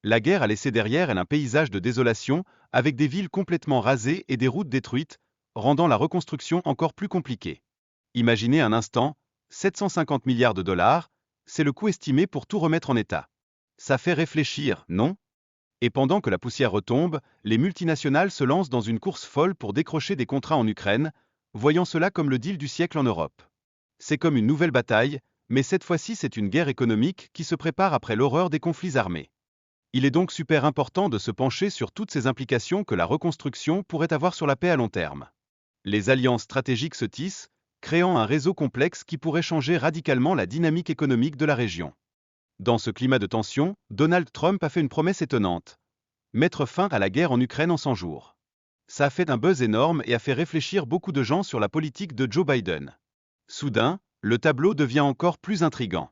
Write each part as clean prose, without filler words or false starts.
La guerre a laissé derrière elle un paysage de désolation, avec des villes complètement rasées et des routes détruites, rendant la reconstruction encore plus compliquée. Imaginez un instant, 750 milliards de dollars, c'est le coût estimé pour tout remettre en état. Ça fait réfléchir, non? Et pendant que la poussière retombe, les multinationales se lancent dans une course folle pour décrocher des contrats en Ukraine, voyant cela comme le deal du siècle en Europe. C'est comme une nouvelle bataille, mais cette fois-ci c'est une guerre économique qui se prépare après l'horreur des conflits armés. Il est donc super important de se pencher sur toutes ces implications que la reconstruction pourrait avoir sur la paix à long terme. Les alliances stratégiques se tissent, créant un réseau complexe qui pourrait changer radicalement la dynamique économique de la région. Dans ce climat de tension, Donald Trump a fait une promesse étonnante: mettre fin à la guerre en Ukraine en 100 jours. Ça a fait un buzz énorme et a fait réfléchir beaucoup de gens sur la politique de Joe Biden. Soudain, le tableau devient encore plus intrigant.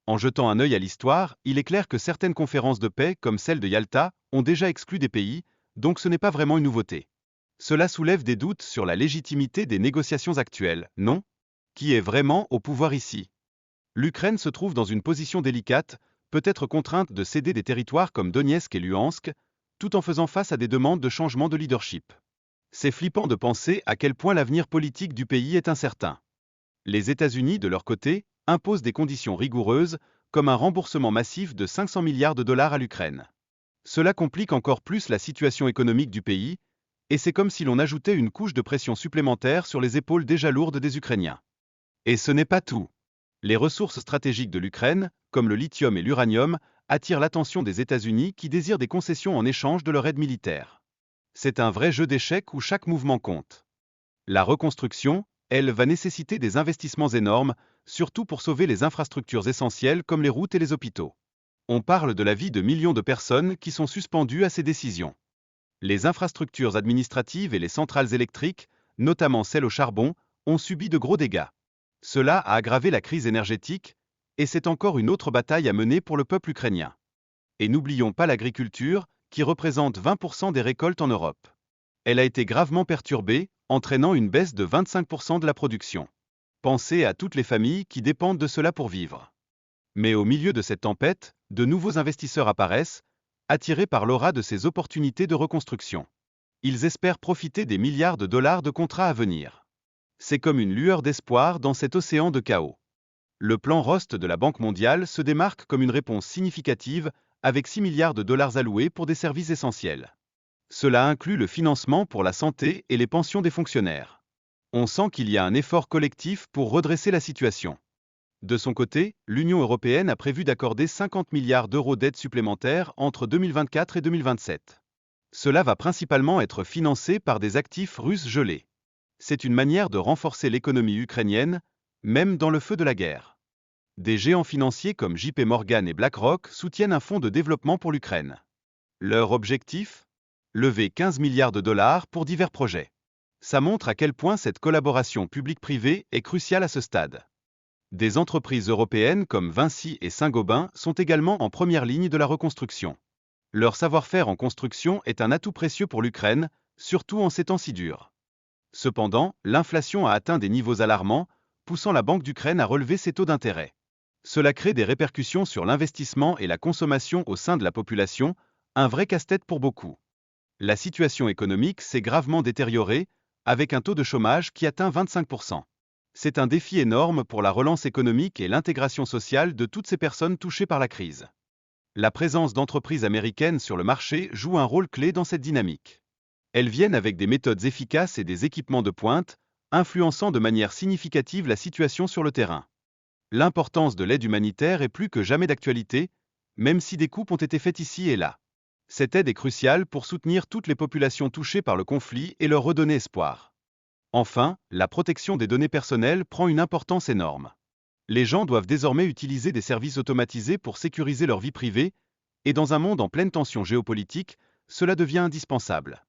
En jetant un œil à l'histoire, il est clair que certaines conférences de paix, comme celle de Yalta, ont déjà exclu des pays, donc ce n'est pas vraiment une nouveauté. Cela soulève des doutes sur la légitimité des négociations actuelles, non? Qui est vraiment au pouvoir ici? L'Ukraine se trouve dans une position délicate, peut-être contrainte de céder des territoires comme Donetsk et Luhansk, tout en faisant face à des demandes de changement de leadership. C'est flippant de penser à quel point l'avenir politique du pays est incertain. Les États-Unis, de leur côté, imposent des conditions rigoureuses, comme un remboursement massif de 500 milliards de dollars à l'Ukraine. Cela complique encore plus la situation économique du pays, et c'est comme si l'on ajoutait une couche de pression supplémentaire sur les épaules déjà lourdes des Ukrainiens. Et ce n'est pas tout. Les ressources stratégiques de l'Ukraine, comme le lithium et l'uranium, attirent l'attention des États-Unis qui désirent des concessions en échange de leur aide militaire. C'est un vrai jeu d'échecs où chaque mouvement compte. La reconstruction, elle, va nécessiter des investissements énormes, surtout pour sauver les infrastructures essentielles comme les routes et les hôpitaux. On parle de la vie de millions de personnes qui sont suspendues à ces décisions. Les infrastructures administratives et les centrales électriques, notamment celles au charbon, ont subi de gros dégâts. Cela a aggravé la crise énergétique, et c'est encore une autre bataille à mener pour le peuple ukrainien. Et n'oublions pas l'agriculture, qui représente 20% des récoltes en Europe. Elle a été gravement perturbée, entraînant une baisse de 25% de la production. Pensez à toutes les familles qui dépendent de cela pour vivre. Mais au milieu de cette tempête, de nouveaux investisseurs apparaissent, attirés par l'aura de ces opportunités de reconstruction. Ils espèrent profiter des milliards de dollars de contrats à venir. C'est comme une lueur d'espoir dans cet océan de chaos. Le plan Rost de la Banque mondiale se démarque comme une réponse significative, avec 6 milliards de dollars alloués pour des services essentiels. Cela inclut le financement pour la santé et les pensions des fonctionnaires. On sent qu'il y a un effort collectif pour redresser la situation. De son côté, l'Union européenne a prévu d'accorder 50 milliards d'euros d'aide supplémentaires entre 2024 et 2027. Cela va principalement être financé par des actifs russes gelés. C'est une manière de renforcer l'économie ukrainienne, même dans le feu de la guerre. Des géants financiers comme JP Morgan et BlackRock soutiennent un fonds de développement pour l'Ukraine. Leur objectif? Lever 15 milliards de dollars pour divers projets. Ça montre à quel point cette collaboration publique-privée est cruciale à ce stade. Des entreprises européennes comme Vinci et Saint-Gobain sont également en première ligne de la reconstruction. Leur savoir-faire en construction est un atout précieux pour l'Ukraine, surtout en ces temps si durs. Cependant, l'inflation a atteint des niveaux alarmants, poussant la Banque d'Ukraine à relever ses taux d'intérêt. Cela crée des répercussions sur l'investissement et la consommation au sein de la population, un vrai casse-tête pour beaucoup. La situation économique s'est gravement détériorée, avec un taux de chômage qui atteint 25%. C'est un défi énorme pour la relance économique et l'intégration sociale de toutes ces personnes touchées par la crise. La présence d'entreprises américaines sur le marché joue un rôle clé dans cette dynamique. Elles viennent avec des méthodes efficaces et des équipements de pointe, influençant de manière significative la situation sur le terrain. L'importance de l'aide humanitaire est plus que jamais d'actualité, même si des coupes ont été faites ici et là. Cette aide est cruciale pour soutenir toutes les populations touchées par le conflit et leur redonner espoir. Enfin, la protection des données personnelles prend une importance énorme. Les gens doivent désormais utiliser des services automatisés pour sécuriser leur vie privée, et dans un monde en pleine tension géopolitique, cela devient indispensable.